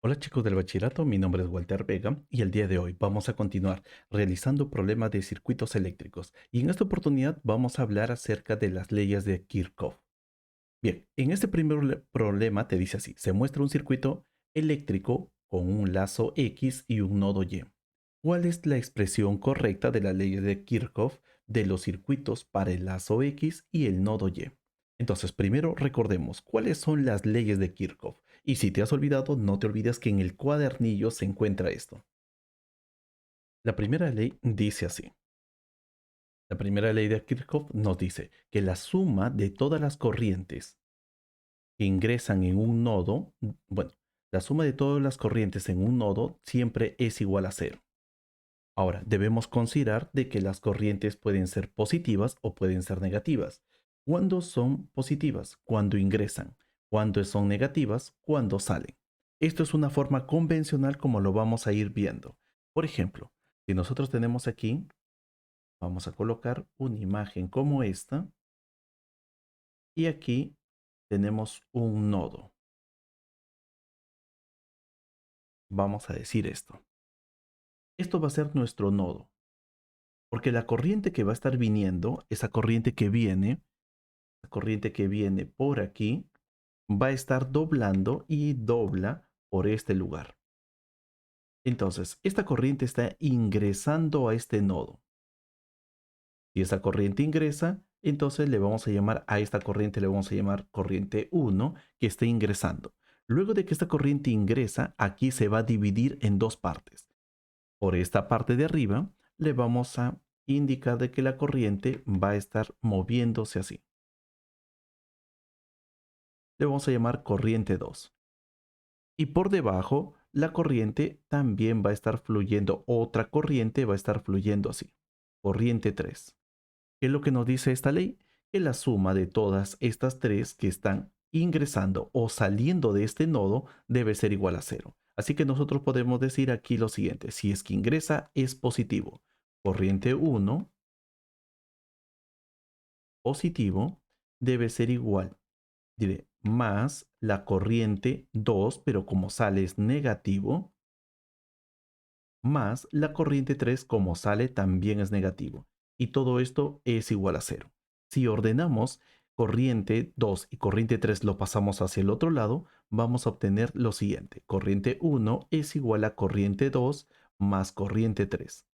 Hola chicos del bachillerato, mi nombre es Walter Vega y el día de hoy vamos a continuar realizando problemas de circuitos eléctricos y en esta oportunidad vamos a hablar acerca de las leyes de Kirchhoff. Bien, en este primer problema te dice así, se muestra un circuito eléctrico con un lazo X y un nodo Y. ¿Cuál es la expresión correcta de las leyes de Kirchhoff de los circuitos para el lazo X y el nodo Y? Entonces, primero recordemos cuáles son las leyes de Kirchhoff. Y si te has olvidado, no te olvides que en el cuadernillo se encuentra esto. La primera ley dice así. La primera ley de Kirchhoff nos dice que la suma de todas las corrientes que ingresan en un nodo, bueno, la suma de todas las corrientes en un nodo siempre es igual a cero. Ahora, debemos considerar de que las corrientes pueden ser positivas o pueden ser negativas. ¿Cuándo son positivas? Cuando ingresan. ¿Cuándo son negativas? Cuando salen. Esto es una forma convencional como lo vamos a ir viendo. Por ejemplo, si nosotros tenemos aquí, vamos a colocar una imagen como esta y aquí tenemos un nodo. Vamos a decir esto. Esto va a ser nuestro nodo, porque la corriente que va a estar viniendo, esa corriente que viene, la corriente que viene por aquí, va a estar doblando y dobla por este lugar. Entonces, esta corriente está ingresando a este nodo. Si esa corriente ingresa, entonces le vamos a llamar a esta corriente, le vamos a llamar corriente 1 que está ingresando. Luego de que esta corriente ingresa, aquí se va a dividir en dos partes. Por esta parte de arriba, le vamos a indicar de que la corriente va a estar moviéndose así. Le vamos a llamar corriente 2. Y por debajo, la corriente también va a estar fluyendo. Otra corriente va a estar fluyendo así. Corriente 3. ¿Qué es lo que nos dice esta ley? Que la suma de todas estas tres que están ingresando o saliendo de este nodo debe ser igual a cero. Así que nosotros podemos decir aquí lo siguiente. Si es que ingresa, es positivo. Corriente 1, positivo, debe ser igual, diré, más la corriente 2, pero como sale es negativo, más la corriente 3 como sale también es negativo. Y todo esto es igual a cero. Si ordenamos corriente 2 y corriente 3 lo pasamos hacia el otro lado, vamos a obtener lo siguiente. Corriente 1 es igual a corriente 2 más corriente 3.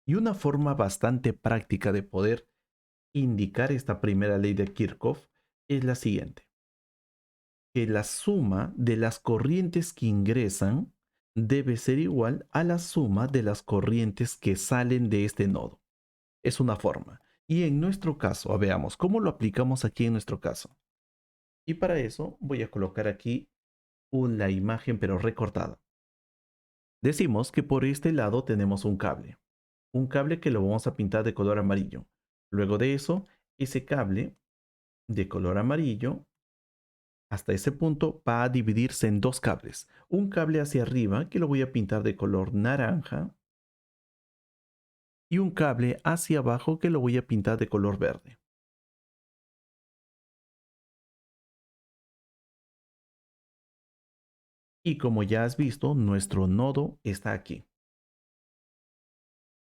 Y una forma bastante práctica de poder indicar esta primera ley de Kirchhoff es la siguiente. Que la suma de las corrientes que ingresan debe ser igual a la suma de las corrientes que salen de este nodo. Es una forma. Y en nuestro caso, veamos cómo lo aplicamos aquí en nuestro caso. Y para eso voy a colocar aquí una imagen pero recortada. Decimos que por este lado tenemos un cable. Un cable que lo vamos a pintar de color amarillo. Luego de eso, ese cable de color amarillo hasta ese punto va a dividirse en dos cables. Un cable hacia arriba que lo voy a pintar de color naranja y un cable hacia abajo que lo voy a pintar de color verde. Y como ya has visto, nuestro nodo está aquí.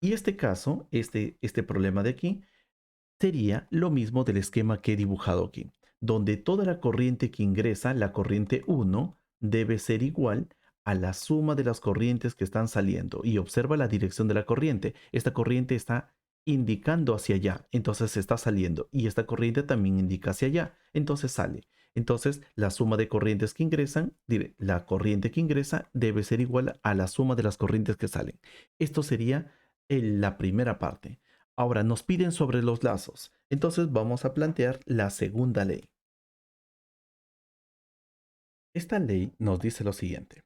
Y este caso, este problema de aquí, sería lo mismo del esquema que he dibujado aquí, donde toda la corriente que ingresa, la corriente 1, debe ser igual a la suma de las corrientes que están saliendo. Y observa la dirección de la corriente. Esta corriente está indicando hacia allá, entonces está saliendo. Y esta corriente también indica hacia allá, entonces sale. Entonces, la suma de corrientes que ingresan, la corriente que ingresa debe ser igual a la suma de las corrientes que salen. Esto sería la primera parte. Ahora nos piden sobre los lazos. Entonces vamos a plantear la segunda ley. Esta ley nos dice lo siguiente,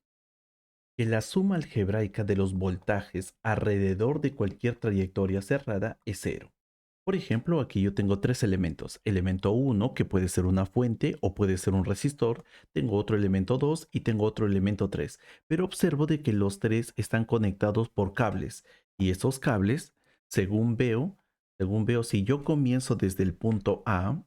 que la suma algebraica de los voltajes alrededor de cualquier trayectoria cerrada es cero. Por ejemplo, aquí yo tengo tres elementos. Elemento 1, que puede ser una fuente o puede ser un resistor. Tengo otro elemento 2 y tengo otro elemento 3. Pero observo de que los tres están conectados por cables. Y esos cables, según veo, si yo comienzo desde el punto A,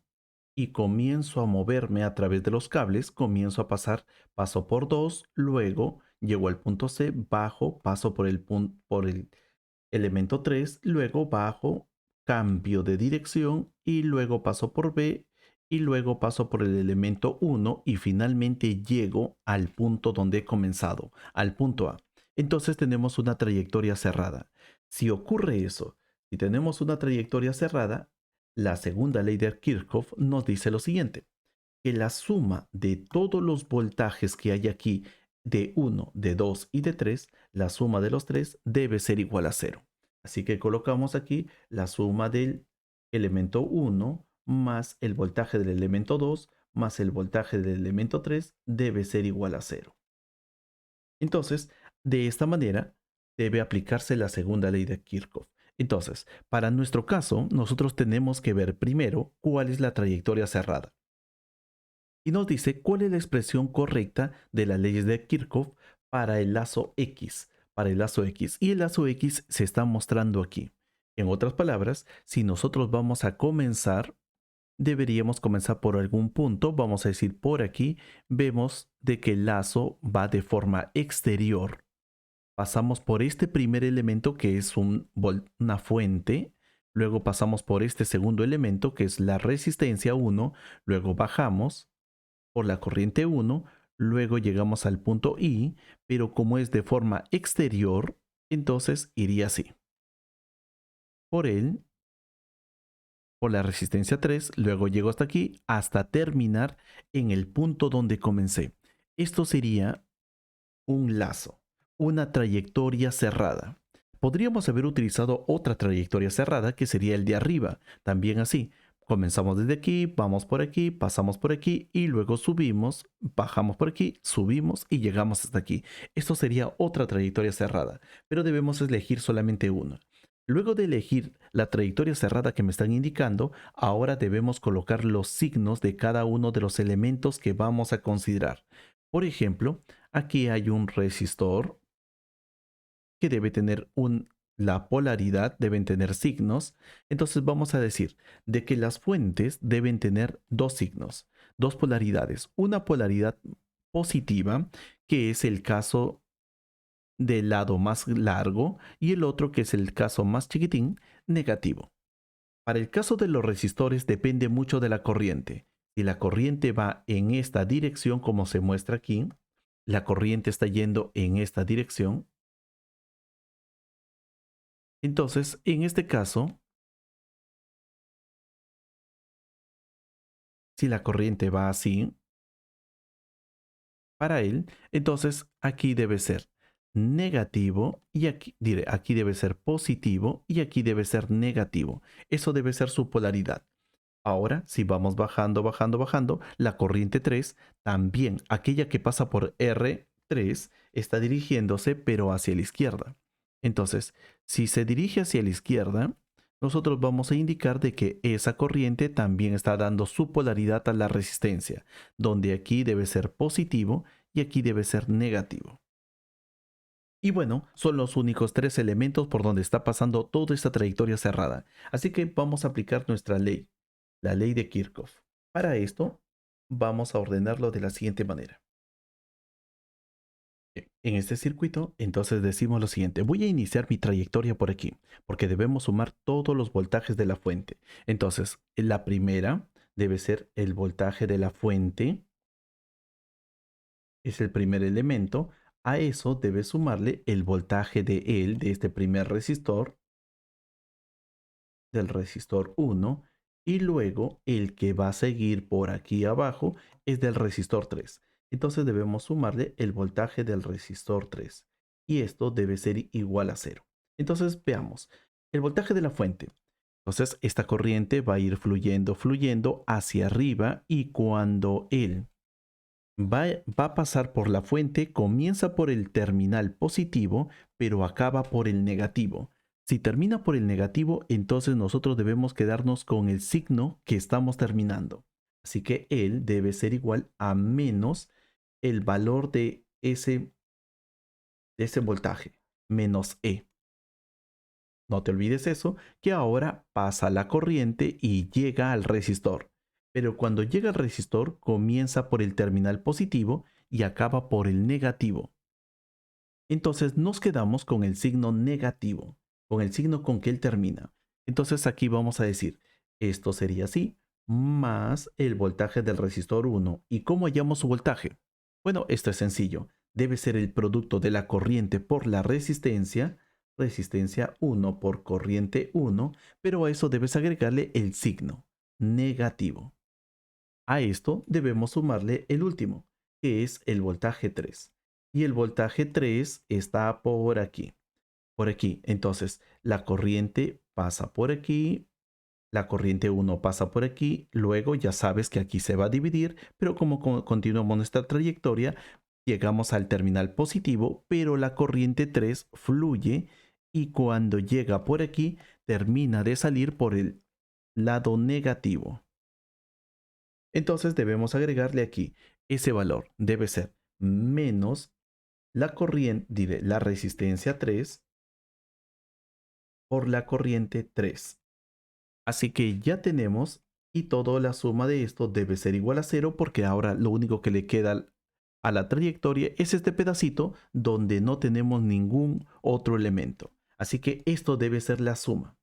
y comienzo a moverme a través de los cables, comienzo a pasar, paso por 2, luego llego al punto C, bajo, paso por el elemento 3, luego bajo, cambio de dirección y luego paso por B y luego paso por el elemento 1 y finalmente llego al punto donde he comenzado, al punto A. Entonces tenemos una trayectoria cerrada. Si ocurre eso, si tenemos una trayectoria cerrada, la segunda ley de Kirchhoff nos dice lo siguiente, que la suma de todos los voltajes que hay aquí, de 1, de 2 y de 3, la suma de los tres debe ser igual a cero. Así que colocamos aquí la suma del elemento 1 más el voltaje del elemento 2 más el voltaje del elemento 3 debe ser igual a cero. Entonces, de esta manera, debe aplicarse la segunda ley de Kirchhoff. Entonces, para nuestro caso, nosotros tenemos que ver primero cuál es la trayectoria cerrada. Y nos dice cuál es la expresión correcta de las leyes de Kirchhoff para el lazo X, para el lazo X. Y el lazo X se está mostrando aquí. En otras palabras, si nosotros vamos a comenzar, deberíamos comenzar por algún punto, vamos a decir por aquí, vemos de que el lazo va de forma exterior. Pasamos por este primer elemento que es una fuente, luego pasamos por este segundo elemento que es la resistencia 1, luego bajamos por la corriente 1, luego llegamos al punto I, pero como es de forma exterior, entonces iría así. Por él, por la resistencia 3, luego llego hasta aquí, hasta terminar en el punto donde comencé. Esto sería un lazo, una trayectoria cerrada. Podríamos haber utilizado otra trayectoria cerrada que sería el de arriba, también así. Comenzamos desde aquí, vamos por aquí, pasamos por aquí y luego subimos, bajamos por aquí, subimos y llegamos hasta aquí. Esto sería otra trayectoria cerrada, pero debemos elegir solamente una. Luego de elegir la trayectoria cerrada que me están indicando, ahora debemos colocar los signos de cada uno de los elementos que vamos a considerar. Por ejemplo, aquí hay un resistor que debe tener la polaridad, deben tener signos. Entonces vamos a decir de que las fuentes deben tener dos signos, dos polaridades. Una polaridad positiva, que es el caso del lado más largo, y el otro, que es el caso más chiquitín, negativo. Para el caso de los resistores depende mucho de la corriente. Si la corriente va en esta dirección, como se muestra aquí, la corriente está yendo en esta dirección. Entonces, en este caso, si la corriente va así, para él, entonces aquí debe ser negativo y aquí, diré, aquí debe ser positivo y aquí debe ser negativo. Eso debe ser su polaridad. Ahora, si vamos bajando, bajando, bajando, la corriente 3, también aquella que pasa por R3, está dirigiéndose pero hacia la izquierda. Entonces, si se dirige hacia la izquierda, nosotros vamos a indicar de que esa corriente también está dando su polaridad a la resistencia, donde aquí debe ser positivo y aquí debe ser negativo. Y bueno, son los únicos tres elementos por donde está pasando toda esta trayectoria cerrada. Así que vamos a aplicar nuestra ley, la ley de Kirchhoff. Para esto, vamos a ordenarlo de la siguiente manera. En este circuito, entonces decimos lo siguiente. Voy a iniciar mi trayectoria por aquí, porque debemos sumar todos los voltajes de la fuente. Entonces, la primera debe ser el voltaje de la fuente. Es el primer elemento. A eso debe sumarle el voltaje de este primer resistor, del resistor 1, y luego el que va a seguir por aquí abajo es del resistor 3. Entonces debemos sumarle el voltaje del resistor 3 y esto debe ser igual a cero. Entonces veamos el voltaje de la fuente. Entonces esta corriente va a ir fluyendo, fluyendo hacia arriba y cuando él va a pasar por la fuente, comienza por el terminal positivo, pero acaba por el negativo. Si termina por el negativo, entonces nosotros debemos quedarnos con el signo que estamos terminando. Así que él debe ser igual a menos el valor de ese voltaje, menos E. No te olvides eso, que ahora pasa la corriente y llega al resistor. pero cuando llega al resistor comienza por el terminal positivo y acaba por el negativo. Entonces nos quedamos con el signo negativo, con el signo con que él termina. Entonces aquí vamos a decir, esto sería así, más el voltaje del resistor 1. ¿Y cómo hallamos su voltaje? Bueno, esto es sencillo. Debe ser el producto de la corriente por la resistencia, resistencia 1 por corriente 1, pero a eso debes agregarle el signo negativo. A esto debemos sumarle el último, que es el voltaje 3. Y el voltaje 3 está por aquí, por aquí. Entonces, la corriente pasa por aquí, la corriente 1 pasa por aquí, luego ya sabes que aquí se va a dividir, pero como continuamos nuestra trayectoria, llegamos al terminal positivo, pero la corriente 3 fluye y cuando llega por aquí, termina de salir por el lado negativo. Entonces debemos agregarle aquí ese valor. Debe ser menos la corriente, diré, la resistencia 3 por la corriente 3. Así que ya tenemos y toda la suma de esto debe ser igual a cero porque ahora lo único que le queda a la trayectoria es este pedacito donde no tenemos ningún otro elemento. Así que esto debe ser la suma.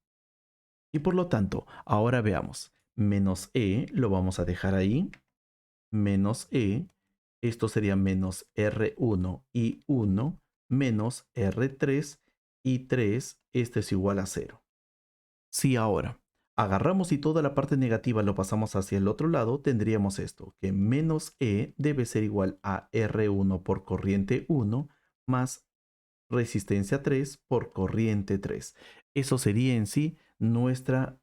Y por lo tanto, ahora veamos. Menos E lo vamos a dejar ahí. Menos E, esto sería menos R1 y 1 menos R3 y 3, este es igual a 0. Si ahora agarramos y toda la parte negativa lo pasamos hacia el otro lado, tendríamos esto, que menos E debe ser igual a R1 por corriente 1 más resistencia 3 por corriente 3. Eso sería en sí nuestra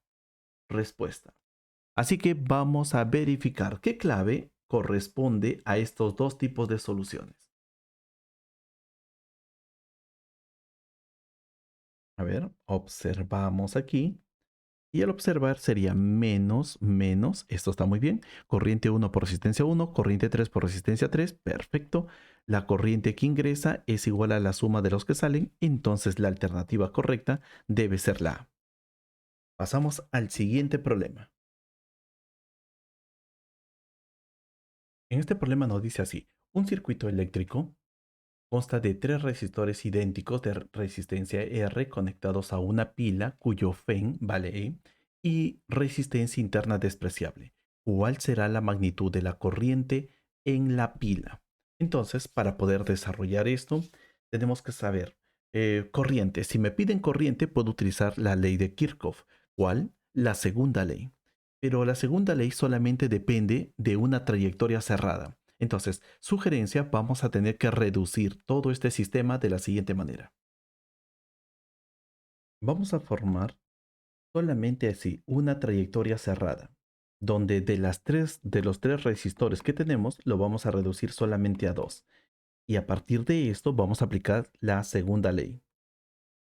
respuesta. Así que vamos a verificar qué clave corresponde a estos dos tipos de soluciones. A ver, observamos aquí. Y al observar sería menos, menos, esto está muy bien, corriente 1 por resistencia 1, corriente 3 por resistencia 3, perfecto. La corriente que ingresa es igual a la suma de los que salen, entonces la alternativa correcta debe ser la A. Pasamos al siguiente problema. En este problema nos dice así, un circuito eléctrico consta de tres resistores idénticos de resistencia R conectados a una pila cuyo FEN vale E y resistencia interna despreciable. ¿Cuál será la magnitud de la corriente en la pila? Entonces, para poder desarrollar esto, tenemos que saber corriente. Si me piden corriente, puedo utilizar la ley de Kirchhoff. ¿Cuál? La segunda ley. Pero la segunda ley solamente depende de una trayectoria cerrada. Entonces, sugerencia, vamos a tener que reducir todo este sistema de la siguiente manera. Vamos a formar solamente así una trayectoria cerrada, donde de los tres resistores que tenemos, lo vamos a reducir solamente a dos. Y a partir de esto vamos a aplicar la segunda ley.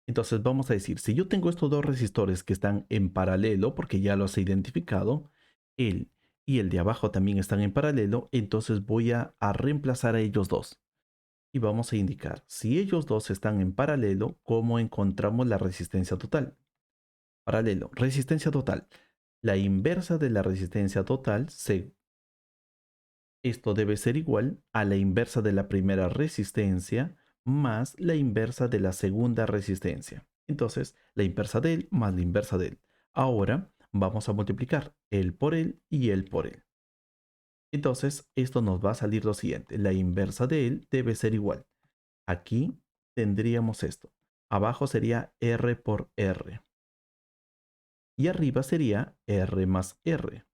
Entonces vamos a decir, si yo tengo estos dos resistores que están en paralelo, porque ya los he identificado, el y el de abajo también están en paralelo, entonces voy a reemplazar a ellos dos. Y vamos a indicar, si ellos dos están en paralelo, ¿cómo encontramos la resistencia total? Paralelo, resistencia total. La inversa de la resistencia total, esto debe ser igual a la inversa de la primera resistencia más la inversa de la segunda resistencia. Entonces, la inversa de él más la inversa de él. Ahora vamos a multiplicar el por él y el por él. Entonces, esto nos va a salir lo siguiente. La inversa de él debe ser igual. Aquí tendríamos esto. Abajo sería R por R. Y arriba sería R más R.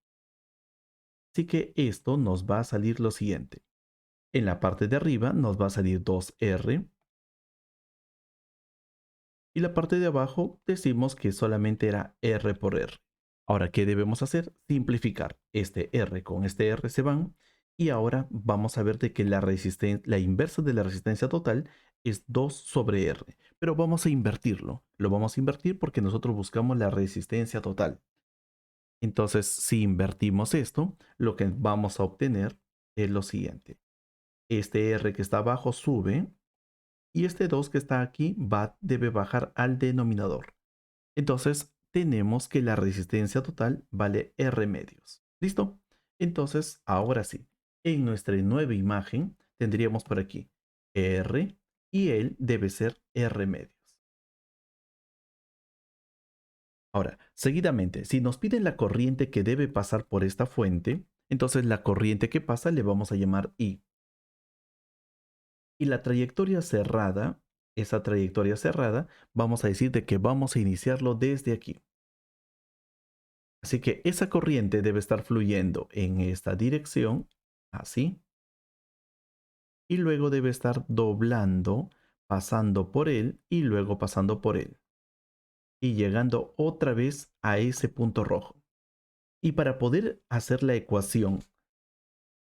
Así que esto nos va a salir lo siguiente. En la parte de arriba nos va a salir 2R. Y la parte de abajo decimos que solamente era R por R. Ahora, ¿qué debemos hacer? Simplificar. Este R con este R se van. Y ahora vamos a ver de que la inversa de la resistencia total es 2 sobre R. Pero vamos a invertirlo. Lo vamos a invertir porque nosotros buscamos la resistencia total. Entonces, si invertimos esto, lo que vamos a obtener es lo siguiente. Este R que está abajo sube y este 2 que está aquí debe bajar al denominador. Entonces, tenemos que la resistencia total vale R medios. ¿Listo? Entonces, ahora sí, en nuestra nueva imagen tendríamos por aquí R y él debe ser R medios. Ahora, seguidamente, si nos piden la corriente que debe pasar por esta fuente, entonces la corriente que pasa le vamos a llamar I. Y la trayectoria cerrada, esa trayectoria cerrada, vamos a decir de que vamos a iniciarlo desde aquí. Así que esa corriente debe estar fluyendo en esta dirección, así, y luego debe estar doblando, pasando por él y luego pasando por él, y llegando otra vez a ese punto rojo. Y para poder hacer la ecuación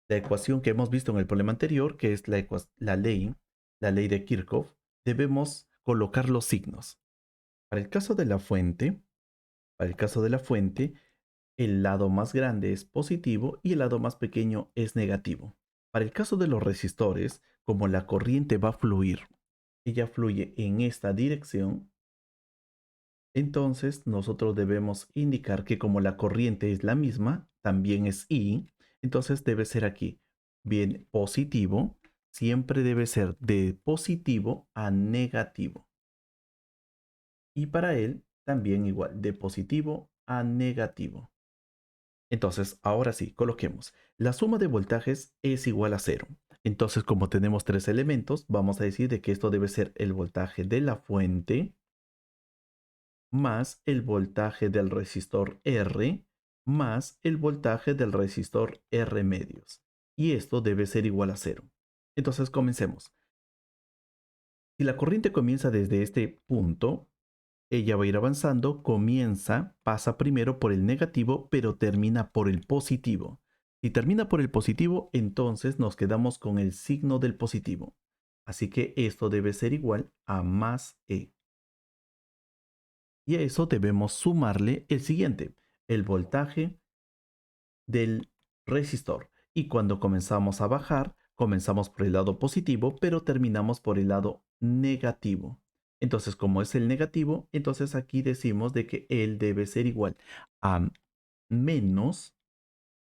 que hemos visto en el problema anterior, que es la ley de Kirchhoff, debemos colocar los signos. Para el caso de la fuente, para el caso de la fuente, el lado más grande es positivo y el lado más pequeño es negativo. Para el caso de los resistores, como la corriente va a fluir, ella fluye en esta dirección, entonces nosotros debemos indicar que como la corriente es la misma, también es I, entonces debe ser aquí. Bien, positivo, siempre debe ser de positivo a negativo. Y para él también igual, de positivo a negativo. Entonces, ahora sí, coloquemos. La suma de voltajes es igual a cero. Entonces, como tenemos tres elementos, vamos a decir de que esto debe ser el voltaje de la fuente más el voltaje del resistor R más el voltaje del resistor R medios. Y esto debe ser igual a cero. Entonces, comencemos. Si la corriente comienza desde este punto, ella va a ir avanzando, pasa primero por el negativo, pero termina por el positivo. Si termina por el positivo, entonces nos quedamos con el signo del positivo. Así que esto debe ser igual a más E. Y a eso debemos sumarle el siguiente, el voltaje del resistor. Y cuando comenzamos a bajar, comenzamos por el lado positivo, pero terminamos por el lado negativo. Entonces, como es el negativo, entonces aquí decimos de que él debe ser igual a menos,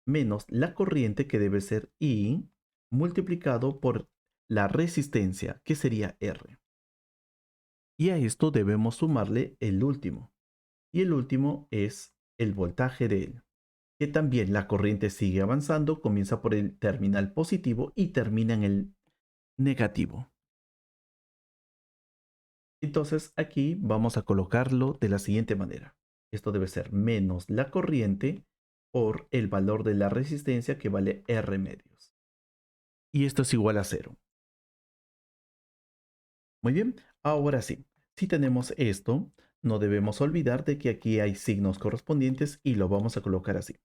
menos la corriente que debe ser I multiplicado por la resistencia, que sería R. Y a esto debemos sumarle el último. Y el último es el voltaje de él, que también la corriente sigue avanzando, comienza por el terminal positivo y termina en el negativo. Entonces aquí vamos a colocarlo de la siguiente manera. Esto debe ser menos la corriente por el valor de la resistencia que vale R medios. Y esto es igual a cero. Muy bien, ahora sí, si tenemos esto, no debemos olvidar de que aquí hay signos correspondientes y lo vamos a colocar así.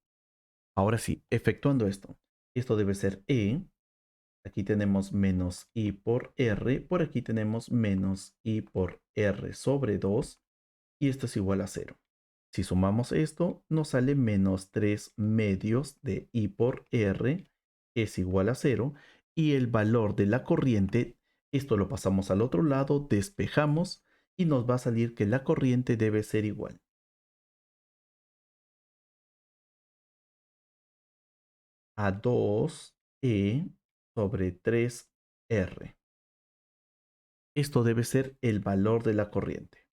Ahora sí, efectuando esto debe ser E. Aquí tenemos menos I por R, por aquí tenemos menos I por R sobre 2 y esto es igual a cero. Si sumamos esto, nos sale menos 3 medios de I por R es igual a cero y el valor de la corriente, esto lo pasamos al otro lado, despejamos y nos va a salir que la corriente debe ser igual a 2E sobre 3R. Esto debe ser el valor de la corriente.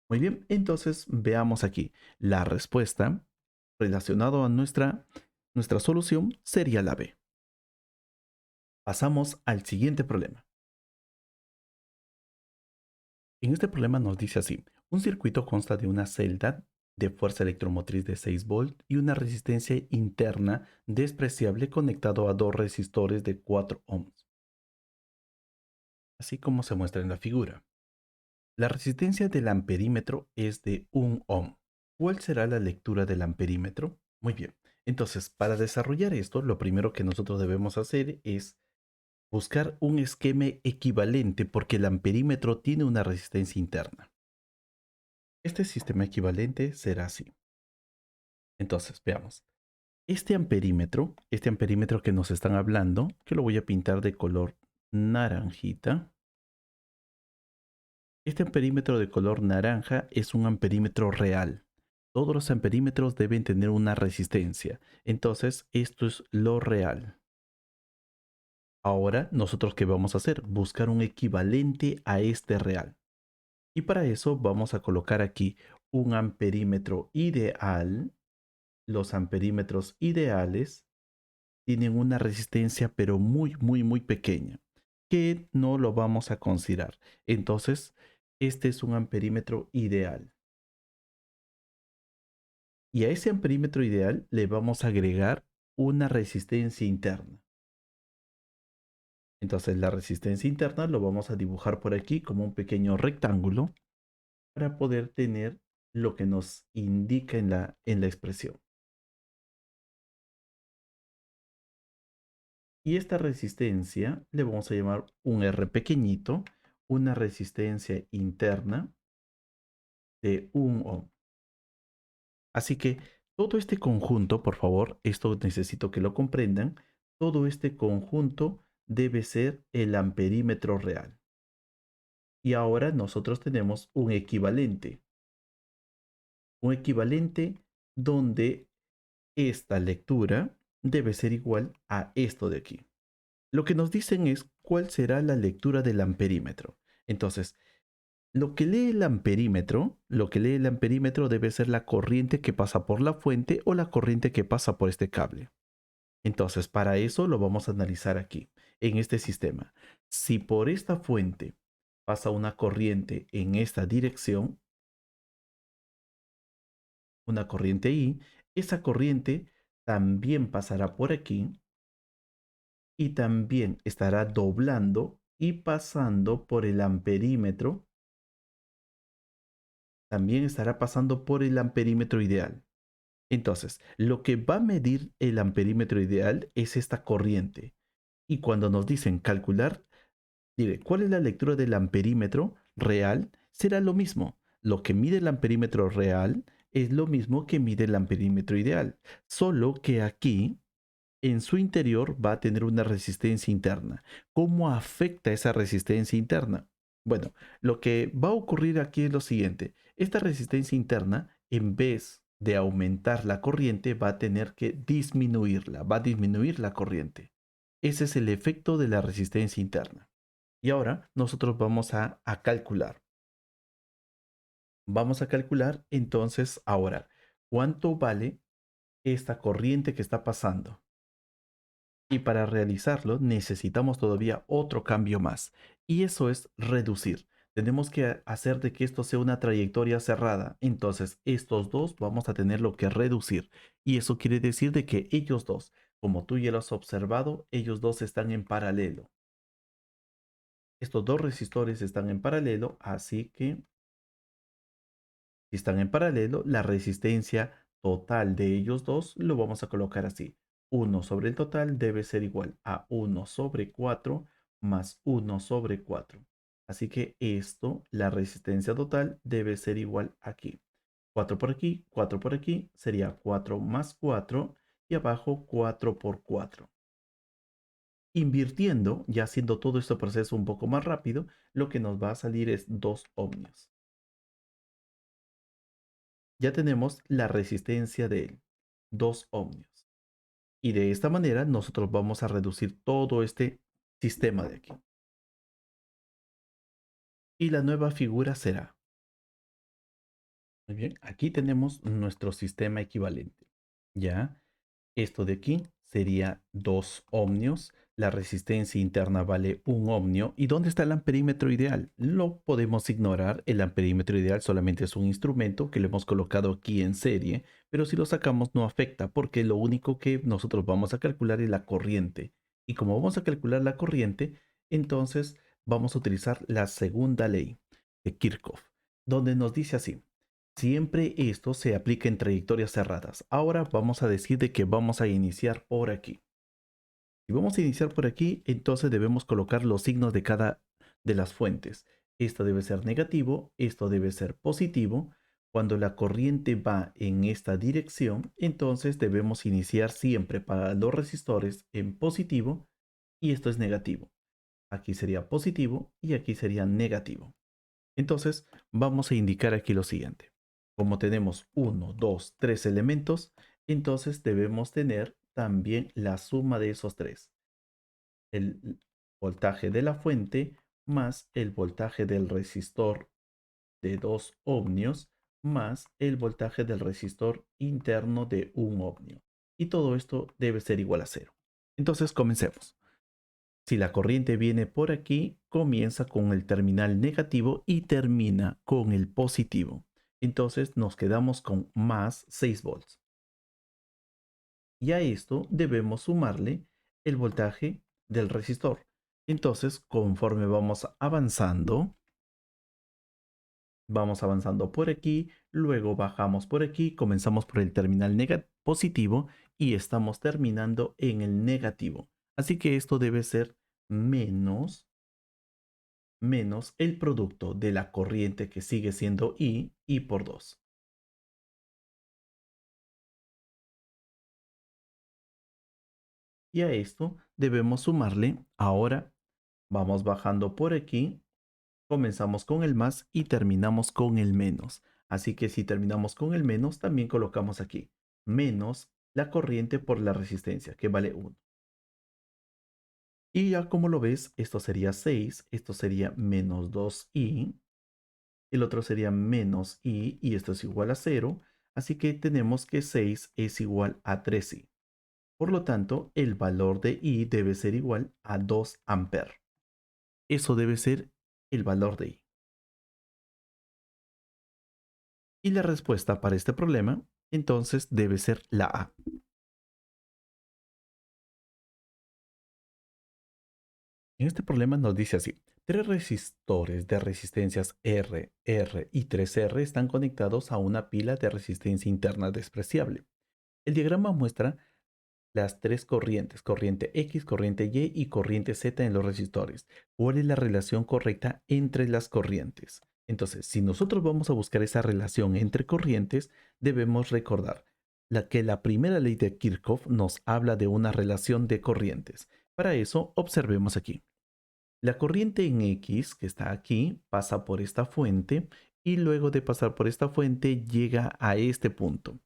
Muy bien, entonces veamos aquí. La respuesta relacionada a nuestra solución sería la B. Pasamos al siguiente problema. En este problema nos dice así. Un circuito consta de una celda de fuerza electromotriz de 6 volt y una resistencia interna despreciable conectado a dos resistores de 4 ohms, así como se muestra en la figura. La resistencia del amperímetro es de 1 ohm. ¿Cuál será la lectura del amperímetro? Muy bien. Entonces, para desarrollar esto, lo primero que nosotros debemos hacer es buscar un esquema equivalente porque el amperímetro tiene una resistencia interna. Este sistema equivalente será así. Entonces, veamos. Este amperímetro que nos están hablando, que lo voy a pintar de color naranjita. Este amperímetro de color naranja es un amperímetro real. Todos los amperímetros deben tener una resistencia. Entonces, esto es lo real. Ahora, ¿nosotros qué vamos a hacer? Buscar un equivalente a este real. Y para eso vamos a colocar aquí un amperímetro ideal. Los amperímetros ideales tienen una resistencia pero muy pequeña, que no lo vamos a considerar. Entonces, este es un amperímetro ideal. Y a ese amperímetro ideal le vamos a agregar una resistencia interna. Entonces, la resistencia interna lo vamos a dibujar por aquí como un pequeño rectángulo para poder tener lo que nos indica en la expresión. Y esta resistencia le vamos a llamar un R pequeñito, una resistencia interna de 1 ohm. Así que todo este conjunto, por favor, esto necesito que lo comprendan, todo este conjunto debe ser el amperímetro real. Y ahora nosotros tenemos un equivalente donde esta lectura debe ser igual a esto de aquí. Lo que nos dicen es cuál será la lectura del amperímetro. Entonces, lo que lee el amperímetro debe ser la corriente que pasa por la fuente o la corriente que pasa por este cable. Entonces, para eso lo vamos a analizar aquí, en este sistema. Si por esta fuente pasa una corriente en esta dirección, una corriente I, esa corriente también pasará por aquí y también estará doblando y pasando por el amperímetro, también estará pasando por el amperímetro ideal. Entonces, lo que va a medir el amperímetro ideal es esta corriente. Y cuando nos dicen calcular, diré, ¿cuál es la lectura del amperímetro real? Será lo mismo. Lo que mide el amperímetro real es lo mismo que mide el amperímetro ideal. Solo que aquí, en su interior, va a tener una resistencia interna. ¿Cómo afecta esa resistencia interna? Bueno, lo que va a ocurrir aquí es lo siguiente. Esta resistencia interna, en vez de aumentar la corriente, va a tener que disminuirla. Va a disminuir la corriente. Ese es el efecto de la resistencia interna. Y ahora nosotros vamos a calcular. Vamos a calcular entonces ahora cuánto vale esta corriente que está pasando. Y para realizarlo necesitamos todavía otro cambio más. Y eso es reducir. Tenemos que hacer de que esto sea una trayectoria cerrada. Entonces estos dos vamos a tenerlo que reducir. Y eso quiere decir de que ellos dos, como tú ya lo has observado, ellos dos están en paralelo. Estos dos resistores están en paralelo, así que si están en paralelo, la resistencia total de ellos dos lo vamos a colocar así. 1 sobre el total debe ser igual a 1 sobre 4 más 1 sobre 4. Así que esto, la resistencia total debe ser igual aquí. 4 por aquí, sería 4 más 4 y abajo 4 por 4. Invirtiendo, ya haciendo todo este proceso un poco más rápido, lo que nos va a salir es 2 ohmios. Ya tenemos la resistencia de él, 2 ohmios. Y de esta manera nosotros vamos a reducir todo este sistema de aquí. Y la nueva figura será, muy bien, aquí tenemos nuestro sistema equivalente. Ya, esto de aquí sería 2 ohmios. La resistencia interna vale 1 ohmio. ¿Y dónde está el amperímetro ideal? Lo podemos ignorar. El amperímetro ideal solamente es un instrumento que le hemos colocado aquí en serie, pero si lo sacamos no afecta porque lo único que nosotros vamos a calcular es la corriente. Y como vamos a calcular la corriente, entonces vamos a utilizar la segunda ley de Kirchhoff, donde nos dice así. Siempre esto se aplica en trayectorias cerradas. Ahora vamos a decir de que vamos a iniciar por aquí. Si vamos a iniciar por aquí, entonces debemos colocar los signos de cada de las fuentes. Esto debe ser negativo, esto debe ser positivo. Cuando la corriente va en esta dirección, entonces debemos iniciar siempre para los resistores en positivo y esto es negativo. Aquí sería positivo y aquí sería negativo. Entonces vamos a indicar aquí lo siguiente. Como tenemos uno, 2, 3 elementos, entonces debemos tener también la suma de esos tres. El voltaje de la fuente más el voltaje del resistor de 2 ohmios más el voltaje del resistor interno de 1 ohmio. Y todo esto debe ser igual a cero. Entonces comencemos. Si la corriente viene por aquí, comienza con el terminal negativo y termina con el positivo. Entonces nos quedamos con más 6 volts. Y a esto debemos sumarle el voltaje del resistor. Entonces, conforme vamos avanzando por aquí, luego bajamos por aquí, comenzamos por el terminal positivo y estamos terminando en el negativo. Así que esto debe ser menos el producto de la corriente que sigue siendo I por 2. Y a esto debemos sumarle, ahora vamos bajando por aquí, comenzamos con el más y terminamos con el menos. Así que si terminamos con el menos, también colocamos aquí menos la corriente por la resistencia, que vale 1. Y ya como lo ves, esto sería 6, esto sería menos 2i, el otro sería menos i y esto es igual a 0. Así que tenemos que 6 es igual a 3i. Por lo tanto, el valor de I debe ser igual a 2 amperes. Eso debe ser el valor de I. Y la respuesta para este problema, entonces, debe ser la A. En este problema nos dice así. Tres resistores de resistencias R, R y 3R están conectados a una pila de resistencia interna despreciable. El diagrama muestra las tres corrientes, corriente X, corriente Y y corriente Z en los resistores. ¿Cuál es la relación correcta entre las corrientes? Entonces, si nosotros vamos a buscar esa relación entre corrientes, debemos recordar que la primera ley de Kirchhoff nos habla de una relación de corrientes. Para eso, observemos aquí. La corriente en X, que está aquí, pasa por esta fuente y luego de pasar por esta fuente llega a este punto.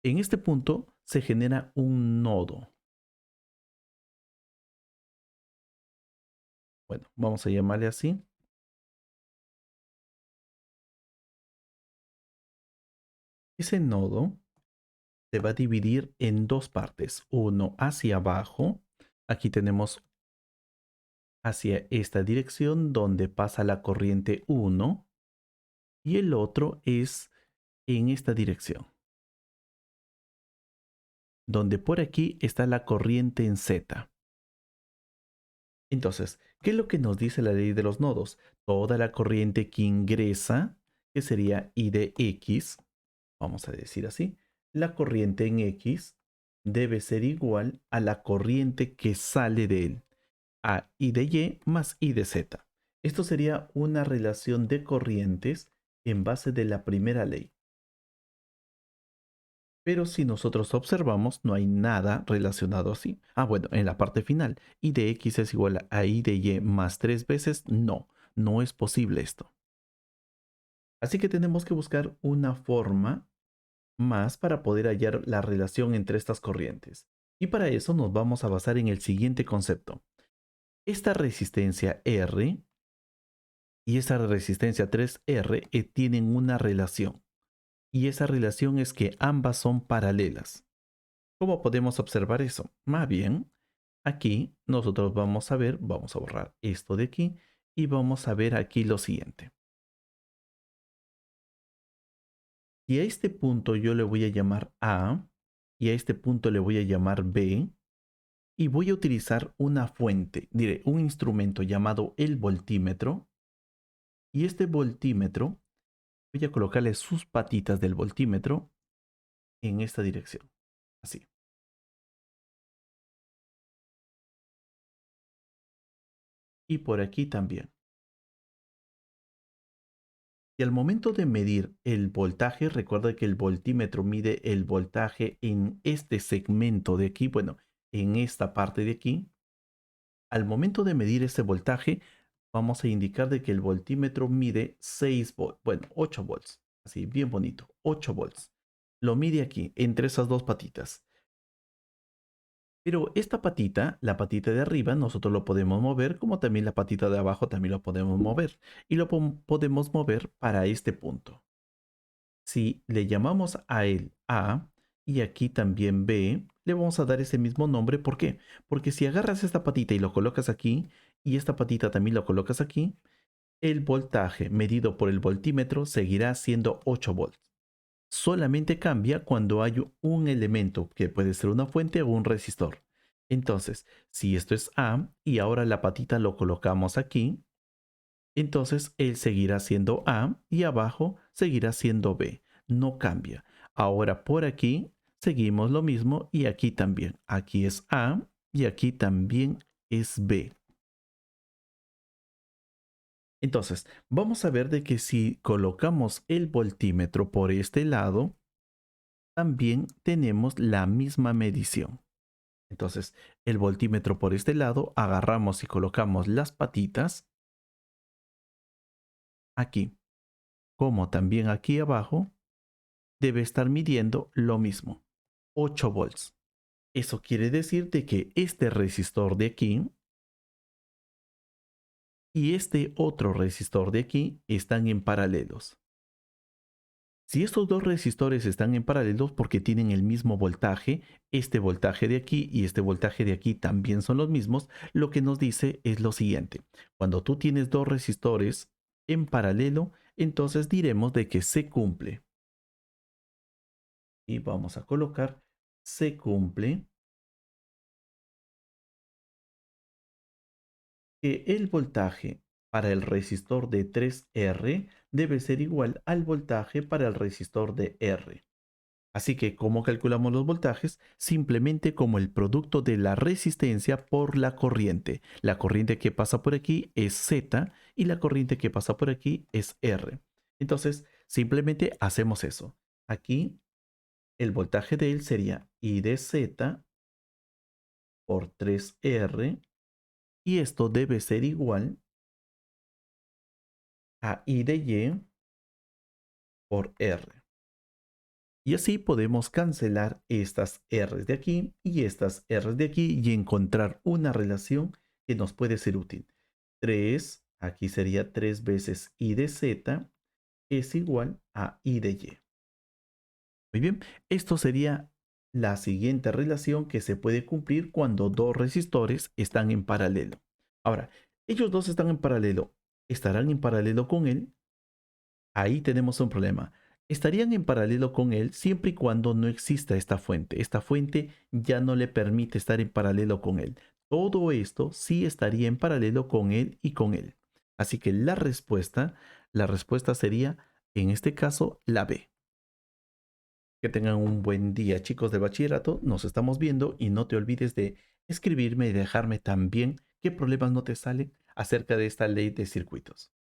En este punto se genera un nodo. Bueno, vamos a llamarle así. Ese nodo se va a dividir en dos partes. Uno hacia abajo. Aquí tenemos hacia esta dirección donde pasa la corriente 1. Y el otro es en esta dirección, donde por aquí está la corriente en Z. Entonces, ¿qué es lo que nos dice la ley de los nodos? Toda la corriente que ingresa, que sería I de X, vamos a decir así, la corriente en X debe ser igual a la corriente que sale de él, a I de Y más I de Z. Esto sería una relación de corrientes en base de la primera ley. Pero si nosotros observamos, no hay nada relacionado así. Ah, bueno, en la parte final, I de X es igual a I de Y más 3 veces. No, no es posible esto. Así que tenemos que buscar una forma más para poder hallar la relación entre estas corrientes. Y para eso nos vamos a basar en el siguiente concepto. Esta resistencia R y esta resistencia 3R tienen una relación. Y esa relación es que ambas son paralelas. ¿Cómo podemos observar eso? Más bien, aquí nosotros vamos a ver, vamos a borrar esto de aquí y vamos a ver aquí lo siguiente. Y a este punto yo le voy a llamar A y a este punto le voy a llamar B y voy a utilizar una fuente, diré, un instrumento llamado el voltímetro y este voltímetro voy a colocarle sus patitas del voltímetro en esta dirección, así. Y por aquí también. Y al momento de medir el voltaje, recuerda que el voltímetro mide el voltaje en este segmento de aquí, bueno, en esta parte de aquí. Al momento de medir este voltaje, vamos a indicar de que el voltímetro mide 6 volts, bueno, 8 volts. Así, bien bonito, 8 volts. Lo mide aquí, entre esas dos patitas. Pero esta patita, la patita de arriba, nosotros lo podemos mover, como también la patita de abajo también lo podemos mover. Y lo podemos mover para este punto. Si le llamamos a él A y aquí también B, le vamos a dar ese mismo nombre. ¿Por qué? Porque si agarras esta patita y lo colocas aquí, y esta patita también lo colocas aquí, el voltaje medido por el voltímetro seguirá siendo 8 volts. Solamente cambia cuando hay un elemento que puede ser una fuente o un resistor. Entonces, si esto es A y ahora la patita lo colocamos aquí, entonces él seguirá siendo A y abajo seguirá siendo B. No cambia. Ahora por aquí seguimos lo mismo y aquí también. Aquí es A y aquí también es B. Entonces, vamos a ver de que si colocamos el voltímetro por este lado, también tenemos la misma medición. Entonces, el voltímetro por este lado, agarramos y colocamos las patitas aquí, como también aquí abajo, debe estar midiendo lo mismo, 8 volts. Eso quiere decir de que este resistor de aquí y este otro resistor de aquí están en paralelos. Si estos dos resistores están en paralelos porque tienen el mismo voltaje, este voltaje de aquí y este voltaje de aquí también son los mismos, lo que nos dice es lo siguiente. Cuando tú tienes dos resistores en paralelo, entonces diremos de que se cumple. Y vamos a colocar se cumple que el voltaje para el resistor de 3R debe ser igual al voltaje para el resistor de R. Así que, ¿cómo calculamos los voltajes? Simplemente como el producto de la resistencia por la corriente. La corriente que pasa por aquí es Z y la corriente que pasa por aquí es R. Entonces, simplemente hacemos eso. Aquí, el voltaje de él sería I de Z por 3R y esto debe ser igual a I de Y por R. Y así podemos cancelar estas R's de aquí y estas R's de aquí y encontrar una relación que nos puede ser útil. 3, aquí sería 3 veces I de Z es igual a I de Y. Muy bien, esto sería la siguiente relación que se puede cumplir cuando dos resistores están en paralelo. Ahora, ellos dos están en paralelo. ¿Estarán en paralelo con él? Ahí tenemos un problema. Estarían en paralelo con él siempre y cuando no exista esta fuente. Esta fuente ya no le permite estar en paralelo con él. Todo esto sí estaría en paralelo con él y con él. Así que la respuesta sería, en este caso, la B. Que tengan un buen día, chicos de bachillerato. Nos estamos viendo y no te olvides de escribirme y dejarme también qué problemas no te salen acerca de esta ley de circuitos.